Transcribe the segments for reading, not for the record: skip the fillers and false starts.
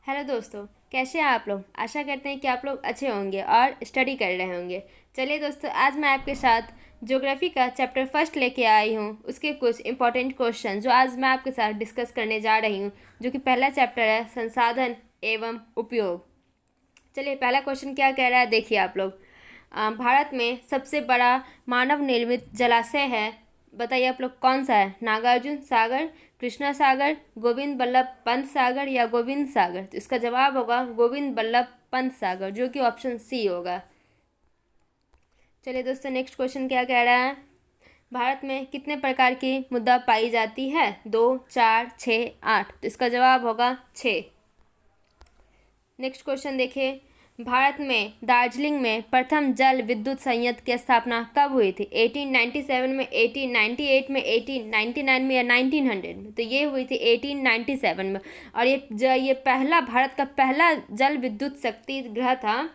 Hello दोस्तों, कैसे हैं आप लोग। आशा करते हैं कि आप लोग अच्छे होंगे और स्टडी कर रहे होंगे। चलिए दोस्तों, आज मैं आपके साथ ज्योग्राफी का चैप्टर फर्स्ट लेके आई हूँ। उसके कुछ इंपॉर्टेंट क्वेश्चन जो आज मैं आपके साथ डिस्कस करने जा रही हूँ, जो कि पहला चैप्टर है संसाधन एवं उपयोग। चलिए, पहला क्वेश्चन क्या कह रहा है, देखिए आप लोग। भारत में सबसे बड़ा मानव निर्मित जलाशय है, बताइए आप लोग कौन सा है। नागार्जुन सागर, कृष्णा सागर, गोविंद बल्लभ पंत सागर या गोविंद सागर। तो इसका जवाब होगा गोविंद बल्लभ पंत सागर, जो कि ऑप्शन सी होगा। चलिए दोस्तों, नेक्स्ट क्वेश्चन क्या कह रहा है। भारत में कितने प्रकार की मुद्रा पाई जाती है। 2, 4, 6, 8। तो इसका जवाब होगा 6। नेक्स्ट क्वेश्चन देखिए। भारत में दार्जिलिंग में प्रथम जल विद्युत संयंत्र की स्थापना कब हुई थी। 1897 में, 1898 में, 1899 में या 1900 में। तो ये हुई थी 1897 में। और ये पहला भारत का पहला जल विद्युत शक्ति ग्रह था,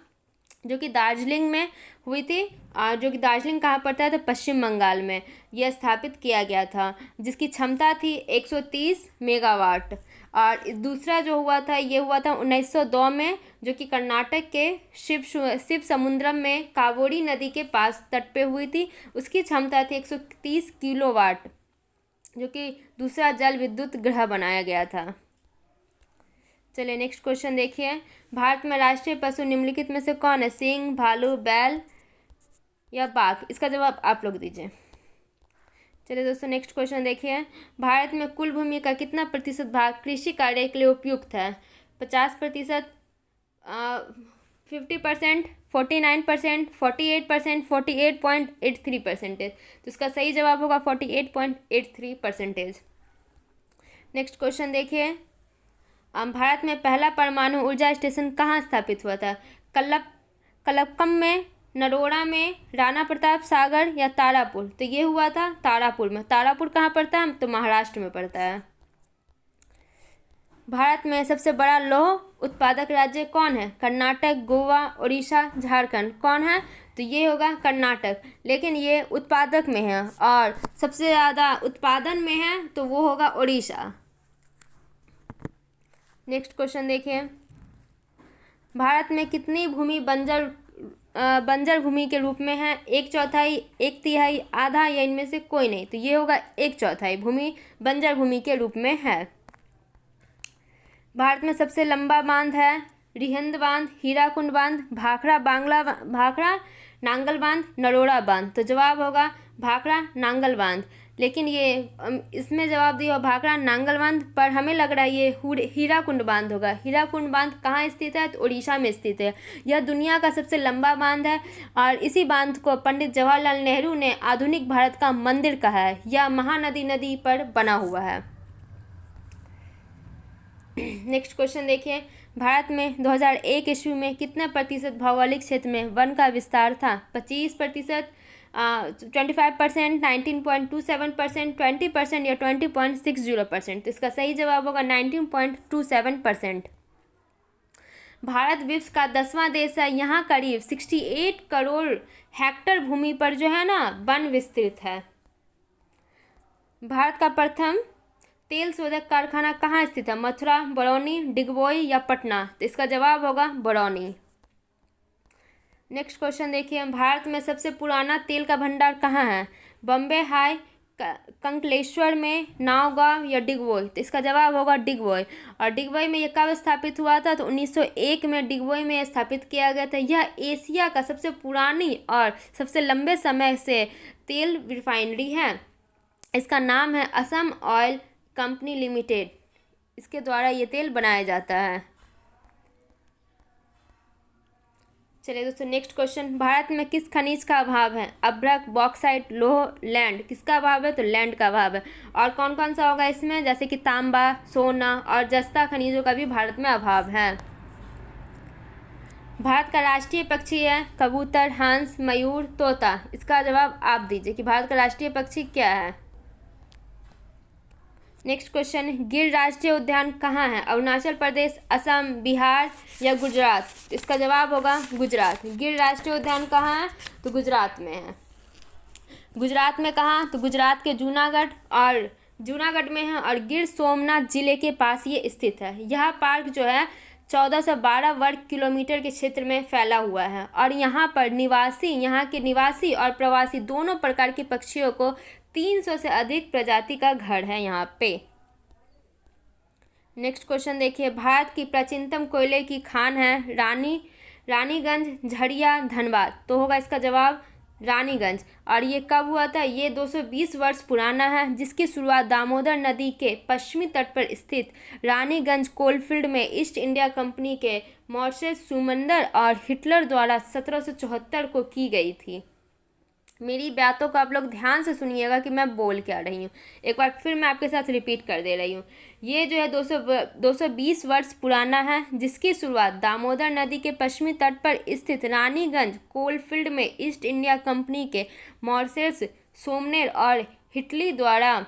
जो कि दार्जिलिंग में हुई थी। और जो कि दार्जिलिंग कहाँ पड़ता है, तो पश्चिम बंगाल में यह स्थापित किया गया था, जिसकी क्षमता थी 130 मेगावाट। और दूसरा जो हुआ था, ये हुआ था 1902 में, जो कि कर्नाटक के शिव समुद्रम में कावेरी नदी के पास तट पे हुई थी। उसकी क्षमता थी 130 किलोवाट, जो कि दूसरा जल विद्युत ग्रह बनाया गया था। चलिए नेक्स्ट क्वेश्चन देखिए। भारत में राष्ट्रीय पशु निम्नलिखित में से कौन है। सिंह, भालू, बैल या बाघ। इसका जवाब आप लोग दीजिए। चलिए दोस्तों, नेक्स्ट क्वेश्चन देखिए। भारत में कुल भूमि का कितना प्रतिशत भाग कृषि कार्य के लिए उपयुक्त है। 50%, 50%, 49%, 48%, 48.83%। तो इसका सही जवाब होगा 48.83%। नेक्स्ट क्वेश्चन देखिए। भारत में पहला परमाणु ऊर्जा स्टेशन कहाँ स्थापित हुआ था। कलक्कम में, नरोड़ा में, राणा प्रताप सागर या तारापुर। तो ये हुआ था तारापुर में। तारापुर कहाँ पड़ता है, तो महाराष्ट्र में पड़ता है। भारत में सबसे बड़ा लौह उत्पादक राज्य कौन है। कर्नाटक, गोवा, उड़ीसा, झारखंड। कौन है, तो ये होगा कर्नाटक। लेकिन ये उत्पादक में है और सबसे ज़्यादा उत्पादन में है, तो वो होगा उड़ीसा। नेक्स्ट क्वेश्चन देखिए। भारत में कितनी भूमि बंजर भूमि के रूप में है। 1/4, 1/3, आधा या इनमें से कोई नहीं। तो ये होगा 1/4 भूमि बंजर भूमि के रूप में है। भारत में सबसे लंबा बांध है रिहंद बांध, हीराकुंड बांध, भाखड़ा नांगल बांध, नरोड़ा बांध। तो जवाब होगा भाखड़ा नांगल बांध। लेकिन ये इसमें जवाब दिया भाखड़ा नांगल बांध, पर हमें लग रहा है ये हीराकुंड बांध होगा। हीराकुंड बांध कहाँ स्थित है, तो उड़ीसा में स्थित है। यह दुनिया का सबसे लंबा बांध है और इसी बांध को पंडित जवाहरलाल नेहरू ने आधुनिक भारत का मंदिर कहा है। यह महानदी नदी पर बना हुआ है। नेक्स्ट क्वेश्चन देखिए। भारत में 2001 ईस्वी में कितने प्रतिशत भौगोलिक क्षेत्र में वन का विस्तार था। 25%, 25%, 19.27%, 20% या 20.60%। तो इसका सही जवाब होगा 19.27%। भारत विश्व का 10वां देश है। यहाँ करीब 68 करोड़ हेक्टेयर भूमि पर जो है ना, वन विस्तृत है। भारत का प्रथम तेल शोधक कारखाना कहाँ स्थित है। मथुरा, बरौनी, डिगबोई या पटना। तो इसका जवाब होगा बरौनी। नेक्स्ट क्वेश्चन देखिए। भारत में सबसे पुराना तेल का भंडार कहाँ है। बम्बे हाई, कंकलेश्वर में, नावगांव या डिगबोई। तो इसका जवाब होगा डिगबोई। और डिगबोई में यह कब स्थापित हुआ था, तो 1901 में डिगबोई में स्थापित किया गया था। यह एशिया का सबसे पुरानी और सबसे लंबे समय से तेल रिफाइनरी है। इसका नाम है असम ऑयल कंपनी लिमिटेड। इसके द्वारा ये तेल बनाया जाता है। चलिए दोस्तों, नेक्स्ट क्वेश्चन। भारत में किस खनिज का अभाव है। अभ्रक, बॉक्साइट, लौह, लैंड। किसका अभाव है, तो लैंड का अभाव है। और कौन कौन सा होगा इसमें, जैसे कि तांबा, सोना और जस्ता खनिजों का भी भारत में अभाव है। भारत का राष्ट्रीय पक्षी है कबूतर, हंस, मयूर, तोता। इसका जवाब आप दीजिए कि भारत का राष्ट्रीय पक्षी क्या है। Next question. गिर राष्ट्रीय उद्यान कहाँ है। अरुणाचल प्रदेश, असम, बिहार या गुजरात। इसका जवाब होगा गुजरात। गिर राष्ट्रीय उद्यान कहाँ है, तो गुजरात में है। गुजरात में कहाँ, तो गुजरात के जूनागढ़ में है और गिर सोमनाथ जिले के पास ये स्थित है। यह पार्क जो है 1412 वर्ग किलोमीटर के क्षेत्र में फैला हुआ है और यहाँ के निवासी और प्रवासी दोनों प्रकार के पक्षियों को 300 से अधिक प्रजाति का घर है यहाँ पे। नेक्स्ट क्वेश्चन देखिए, भारत की प्राचीनतम कोयले की खान है रानीगंज, झरिया, धनबाद। तो होगा इसका जवाब रानीगंज। और ये कब हुआ था? ये 220 वर्ष पुराना है, जिसकी शुरुआत दामोदर नदी के पश्चिमी तट पर स्थित रानीगंज कोलफील्ड में ईस्ट इंडिया कंपनी के मॉर्शेस सुमंदर और हिटलर द्वारा 1774 को की गई थी। मेरी बातों को आप लोग ध्यान से सुनिएगा कि मैं बोल क्या रही हूँ। एक बार फिर मैं आपके साथ रिपीट कर दे रही हूँ। ये जो है 220 वर्ष पुराना है, जिसकी शुरुआत दामोदर नदी के पश्चिमी तट पर स्थित रानीगंज कोलफील्ड में ईस्ट इंडिया कंपनी के मॉर्शेस सोमनेर और हिटली द्वारा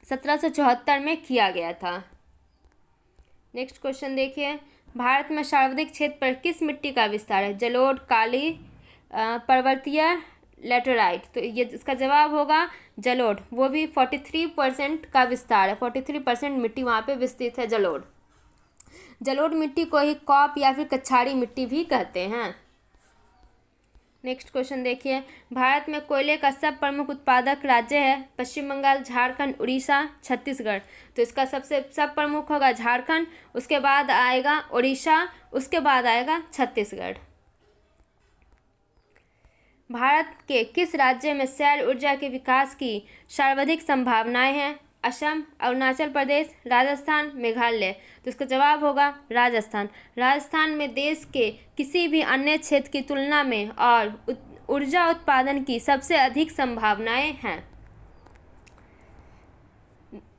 1774 में किया गया था। नेक्स्ट क्वेश्चन देखिए, भारत में सर्वाधिक क्षेत्र पर किस मिट्टी का विस्तार है? जलोढ़, काली, पर्वतीय, लेटराइट। तो ये इसका जवाब होगा जलोढ़। वो भी 43% का विस्तार है, 43% मिट्टी वहाँ पे विस्तृत है जलोढ़ मिट्टी को ही कॉप या फिर कछाड़ी मिट्टी भी कहते हैं। नेक्स्ट क्वेश्चन देखिए, भारत में कोयले का सब प्रमुख उत्पादक राज्य है? पश्चिम बंगाल, झारखंड, उड़ीसा, छत्तीसगढ़। तो इसका सब प्रमुख होगा झारखंड, उसके बाद आएगा उड़ीसा, उसके बाद आएगा छत्तीसगढ़। भारत के किस राज्य में सौर ऊर्जा के विकास की सर्वाधिक संभावनाएं हैं? असम, अरुणाचल प्रदेश, राजस्थान, मेघालय। तो इसका जवाब होगा राजस्थान। राजस्थान में देश के किसी भी अन्य क्षेत्र की तुलना में और ऊर्जा उत्पादन की सबसे अधिक संभावनाएं हैं।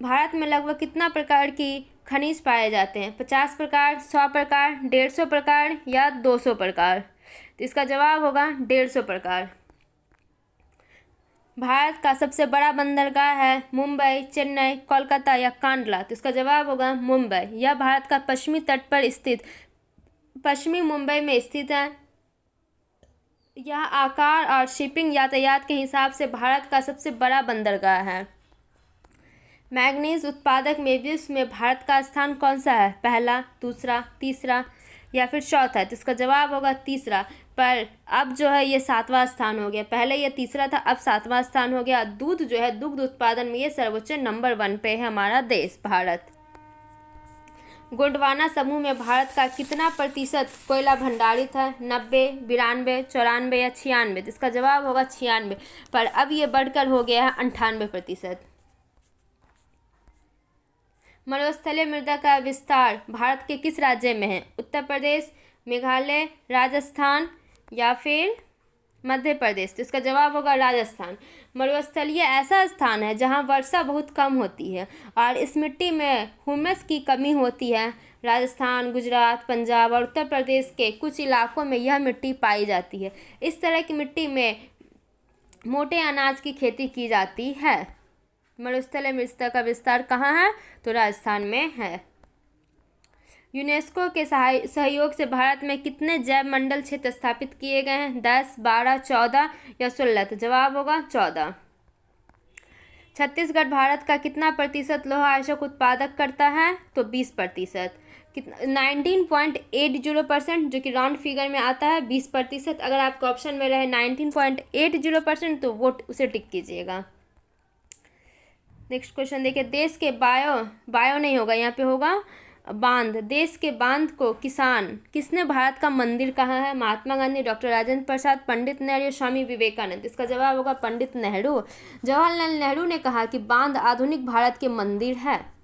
भारत में लगभग कितना प्रकार की खनिज पाए जाते हैं? 50 प्रकार, 100 प्रकार, 150 प्रकार या 200 प्रकार। तो इसका जवाब होगा 150 प्रकार। भारत का सबसे बड़ा बंदरगाह है मुंबई, चेन्नई, कोलकाता या कांडला। तो इसका जवाब होगा मुंबई। यह भारत का पश्चिमी मुंबई में स्थित है। यह आकार और शिपिंग यातायात के हिसाब से भारत का सबसे बड़ा बंदरगाह है। मैग्नीज उत्पादक में विश्व में भारत का स्थान कौन सा है? पहला, दूसरा, तीसरा या फिर चौथा। तो इसका जवाब होगा तीसरा। पर अब जो है ये 7वां स्थान हो गया। पहले ये तीसरा था, अब 7वां स्थान हो गया। दूध जो है, दुग्ध उत्पादन में ये सर्वोच्च नंबर 1 पे है हमारा देश भारत। गोंडवाना समूह में भारत का कितना प्रतिशत कोयला भंडारित है? 90, 92, 94 या 96। तो इसका जवाब होगा 96। पर अब ये बढ़कर हो गया है 98%। मरुस्थलीय मृदा का विस्तार भारत के किस राज्य में है? उत्तर प्रदेश, मेघालय, राजस्थान या फिर मध्य प्रदेश। तो इसका जवाब होगा राजस्थान। मरुस्थलीय ऐसा स्थान है जहां वर्षा बहुत कम होती है और इस मिट्टी में ह्यूमस की कमी होती है। राजस्थान, गुजरात, पंजाब और उत्तर प्रदेश के कुछ इलाकों में यह मिट्टी पाई जाती है। इस तरह की मिट्टी में मोटे अनाज की खेती की जाती है। मरुस्थलीय मृदा का विस्तार कहाँ है? तो राजस्थान में है। यूनेस्को के सहयोग से भारत में कितने जैव मंडल क्षेत्र स्थापित किए गए हैं? 10, 12, 14 या 16। तो जवाब होगा 14। छत्तीसगढ़ भारत का कितना प्रतिशत लोहा आयस्क उत्पादक करता है? तो 20%। 19.80%, जो कि राउंड फिगर में आता है 20%। अगर आपके ऑप्शन में रहे 19.80% तो वो उसे टिक कीजिएगा। नेक्स्ट क्वेश्चन देखिए, देश के बायो नहीं होगा, यहाँ पे होगा बांध। देश के बांध को किसने भारत का मंदिर कहा है? महात्मा गांधी, डॉक्टर राजेंद्र प्रसाद, पंडित नेहरू, स्वामी विवेकानंद। इसका जवाब होगा पंडित नेहरू। जवाहरलाल नेहरू ने कहा कि बांध आधुनिक भारत के मंदिर है।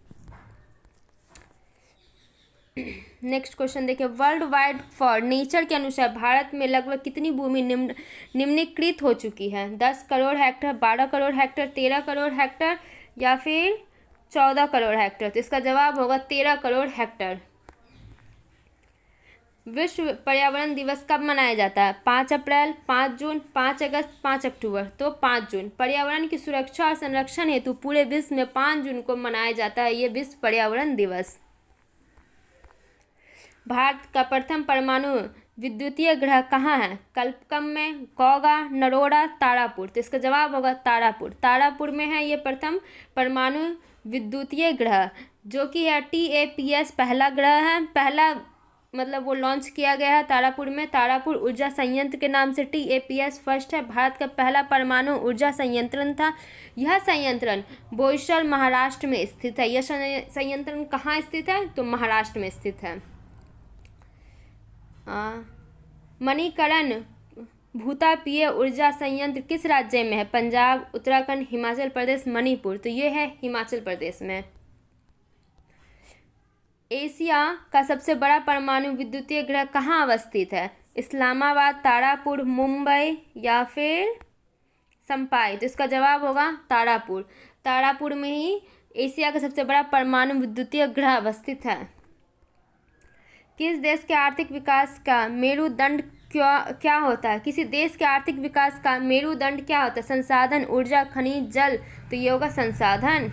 नेक्स्ट क्वेश्चन देखिए, वर्ल्ड वाइड फॉर नेचर के अनुसार भारत में लगभग कितनी भूमि निम्नीकृत हो चुकी है? 10 crore hectare, 12 crore hectare, 13 crore hectare या फिर 14 करोड़ हेक्टेयर। तो इसका जवाब होगा 13 करोड़ हेक्टेयर। विश्व पर्यावरण दिवस कब मनाया जाता है? 5 अप्रैल, 5 जून, 5 अगस्त, 5 अक्टूबर। तो 5 जून। पर्यावरण की सुरक्षा और संरक्षण हेतु पूरे विश्व में 5 जून को मनाया जाता है ये विश्व पर्यावरण दिवस। भारत का प्रथम परमाणु विद्युतीय ग्रह कहाँ है? कल्पकम में, कौगा, नरोड़ा, तारापुर। तो इसका जवाब होगा तारापुर। तारापुर में है ये प्रथम परमाणु विद्युतीय ग्रह, जो कि है TAPS पहला ग्रह है, पहला मतलब वो लॉन्च किया गया है तारापुर में, तारापुर ऊर्जा संयंत्र के नाम से। TAPS फर्स्ट है, भारत का पहला परमाणु ऊर्जा संयंत्र था। यह संयंत्र बोईसर महाराष्ट्र में स्थित है। यह संयंत्र कहाँ स्थित है? तो महाराष्ट्र में स्थित है। मणिकरण भूतापीय ऊर्जा संयंत्र किस राज्य में है? पंजाब, उत्तराखंड, हिमाचल प्रदेश, मणिपुर। तो ये है हिमाचल प्रदेश में। एशिया का सबसे बड़ा परमाणु विद्युतीय ग्रह कहाँ अवस्थित है? इस्लामाबाद, तारापुर, मुंबई या फिर संपाई। तो इसका जवाब होगा तारापुर। तारापुर में ही एशिया का सबसे बड़ा परमाणु विद्युतीय ग्रह अवस्थित है। किस देश के आर्थिक विकास का मेरुदंड क्या होता है? किसी देश के आर्थिक विकास का मेरुदंड क्या होता है? संसाधन, ऊर्जा, खनिज, जल। तो ये होगा संसाधन।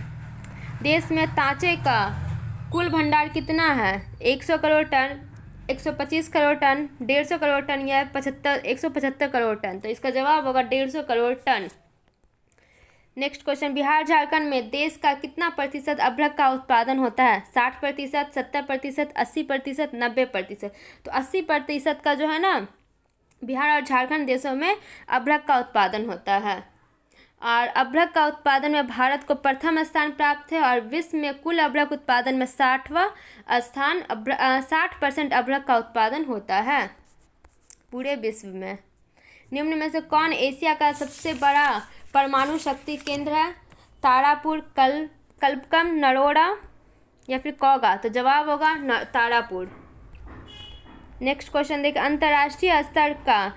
देश में तांबे का कुल भंडार कितना है? 100 crore ton, 125 crore ton, 150 crore ton या 175 करोड़ टन। तो इसका जवाब होगा 150 crore ton. Next question, Bihar Jharkhand में देश का कितना प्रतिशत अभ्रक का उत्पादन होता है? 60%, 70%, 80%, 90%। तो 80% का जो है ना बिहार और झारखंड देशों में अभ्रक का उत्पादन होता है। और अभ्रक का उत्पादन में भारत को प्रथम स्थान प्राप्त है और विश्व में कुल अभ्रक उत्पादन में 60वां स्थान 60% अभ्रक का उत्पादन होता है पूरे विश्व में। निम्न में से कौन एशिया का सबसे बड़ा परमाणु शक्ति केंद्र है? तारापुर, कल्पकम, नरोड़ा या फिर कौगा। तो जवाब होगा तारापुर। नेक्स्ट क्वेश्चन देखिए, अंतर्राष्ट्रीय स्तर का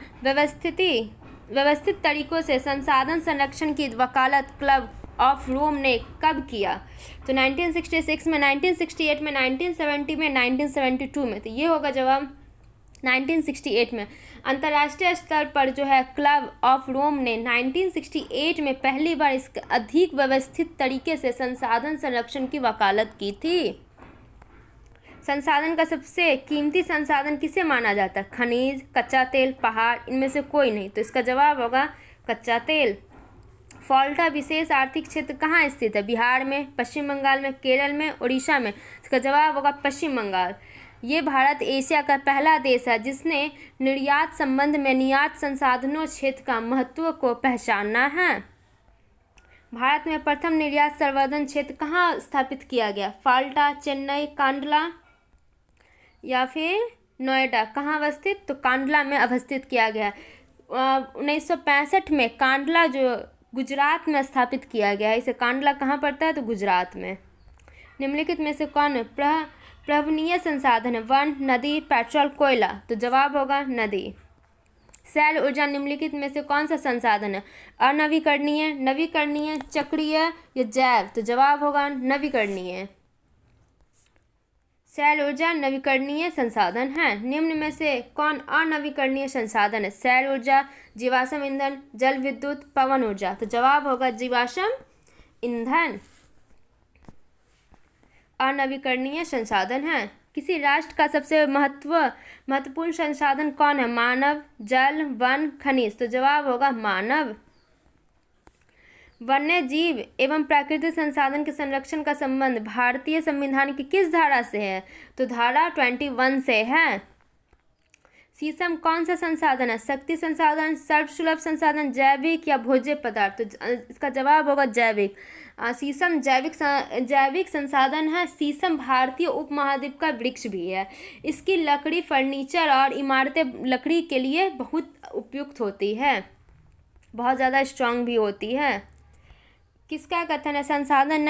व्यवस्थित तरीकों से संसाधन संरक्षण की वकालत क्लब ऑफ रोम ने कब किया? तो 1966 में, 1968 में, 1970 में, 1972 में। तो ये होगा जवाब 1968 में। अंतर्राष्ट्रीय स्तर पर जो है क्लब ऑफ रोम ने 1968 में पहली बार इस अधिक व्यवस्थित तरीके से संसाधन संरक्षण की वकालत की थी। संसाधन का सबसे कीमती संसाधन किसे माना जाता है? खनिज, कच्चा तेल, पहाड़, इनमें से कोई नहीं। तो इसका जवाब होगा कच्चा तेल। फॉल्टा विशेष आर्थिक क्षेत्र कहाँ स्थित है? बिहार में, पश्चिम बंगाल में, केरल में, उड़ीसा में। इसका जवाब होगा पश्चिम बंगाल। ये भारत एशिया का पहला देश है जिसने निर्यात संबंध में निर्यात संसाधनों क्षेत्र का महत्व को पहचाना है। भारत में प्रथम निर्यात संवर्धन क्षेत्र कहाँ स्थापित किया गया? फाल्टा, चेन्नई, कांडला या फिर नोएडा। कहाँ अवस्थित? तो कांडला में अवस्थित किया गया। 1965 में कांडला जो गुजरात में स्थापित किया गया है। इसे कांडला कहाँ पड़ता है? तो गुजरात में। निम्नलिखित में से कौन पर्यावरणीय संसाधन है? वन, नदी, पेट्रोल, कोयला। तो जवाब होगा नदी। सौर ऊर्जा निम्नलिखित में से कौन सा संसाधन है? अनवीकरणीय, नवीकरणीय, चक्रीय या जैव। तो जवाब होगा नवीकरणीय। सौर ऊर्जा नवीकरणीय संसाधन है। निम्न में से कौन अनवीकरणीय संसाधन है? सौर ऊर्जा, जीवाश्म ईंधन, जल विद्युत, पवन ऊर्जा। तो जवाब होगा जीवाश्म ईंधन अनवीकरणीय संसाधन है। किसी राष्ट्र का सबसे महत्वपूर्ण संसाधन कौन है? मानव, जल, वन, खनिज। तो जवाब होगा मानव। वन्य जीव एवं प्राकृतिक संसाधन के संरक्षण का संबंध भारतीय संविधान की किस धारा से है? तो धारा 21 से है। शीशम कौन सा संसाधन है? शक्ति संसाधन, सर्वसुलभ संसाधन, जैविक या भोज्य पदार्थ। तो इसका जवाब होगा जैविक। शीशम जैविक संसाधन है। शीशम भारतीय उपमहाद्वीप का वृक्ष भी है। इसकी लकड़ी फर्नीचर और इमारतें लकड़ी के लिए बहुत उपयुक्त होती है, बहुत ज़्यादा स्ट्रांग भी होती है। किसका कथन है? संसाधन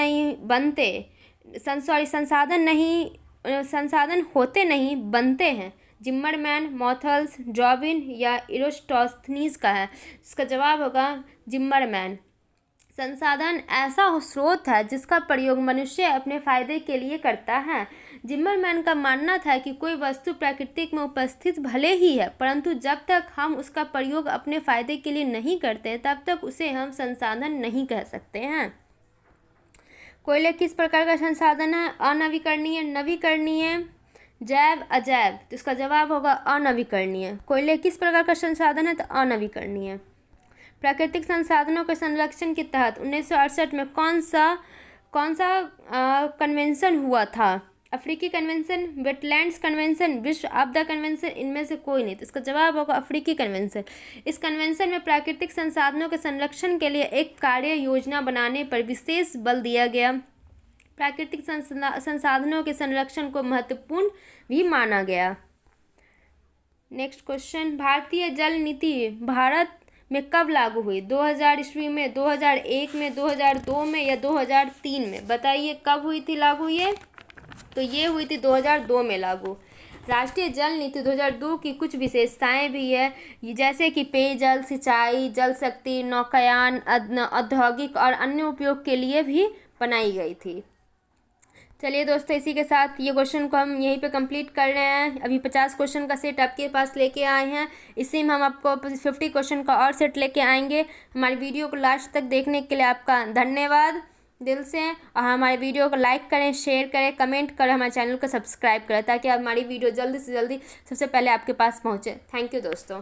होते नहीं बनते हैं। जिम्मरमैन, मॉथल्स, जॉबिन या इरोस्टोस्थनीज का है। इसका जवाब होगा जिम्मरमैन। संसाधन ऐसा स्रोत है जिसका प्रयोग मनुष्य अपने फायदे के लिए करता है। जिम्मरमैन का मानना था कि कोई वस्तु प्रकृति में उपस्थित भले ही है, परंतु जब तक हम उसका प्रयोग अपने फायदे के लिए नहीं करते तब तक उसे हम संसाधन नहीं कह सकते हैं। कोयले किस प्रकार का संसाधन है? अनवीकरणीय, नवीकरणीय, जैव, अजैव। तो इसका जवाब होगा अनवीकरणीय। कोयले किस प्रकार का संसाधन है? तो अनवीकरणीय। प्राकृतिक संसाधनों के संरक्षण के तहत 1968 में कौन सा कन्वेंशन हुआ था? अफ्रीकी कन्वेंशन, वेटलैंड्स कन्वेंशन, विश्व आपदा कन्वेंशन, इनमें से कोई नहीं। तो इसका जवाब होगा अफ्रीकी कन्वेंशन। इस कन्वेंशन में प्राकृतिक संसाधनों के संरक्षण के लिए एक कार्य योजना बनाने पर विशेष बल दिया गया। प्राकृतिक संसाधनों के संरक्षण को महत्वपूर्ण भी माना गया। नेक्स्ट क्वेश्चन, भारतीय जल नीति भारत में कब लागू हुई? 2000 ईस्वी में, 2001 में, 2002 में या 2003 में? बताइए कब हुई थी लागू ये? तो ये हुई थी 2002 में लागू। राष्ट्रीय जल नीति 2002 की कुछ विशेषताएं भी है, जैसे कि पेयजल, सिंचाई, जल शक्ति, नौकायान, औद्योगिक और अन्य उपयोग के लिए भी बनाई गई थी। चलिए दोस्तों, इसी के साथ ये क्वेश्चन को हम यहीं पे कंप्लीट कर रहे हैं। अभी 50 क्वेश्चन का सेट आपके पास लेके आए हैं। इसी में हम आपको 50 क्वेश्चन का और सेट लेके आएंगे। हमारी वीडियो को लास्ट तक देखने के लिए आपका धन्यवाद दिल से। और हमारे वीडियो को लाइक करें, शेयर करें, कमेंट करें, हमारे चैनल को सब्सक्राइब करें, ताकि हमारी वीडियो जल्दी से जल्दी सबसे पहले आपके पास पहुँचे। थैंक यू दोस्तों।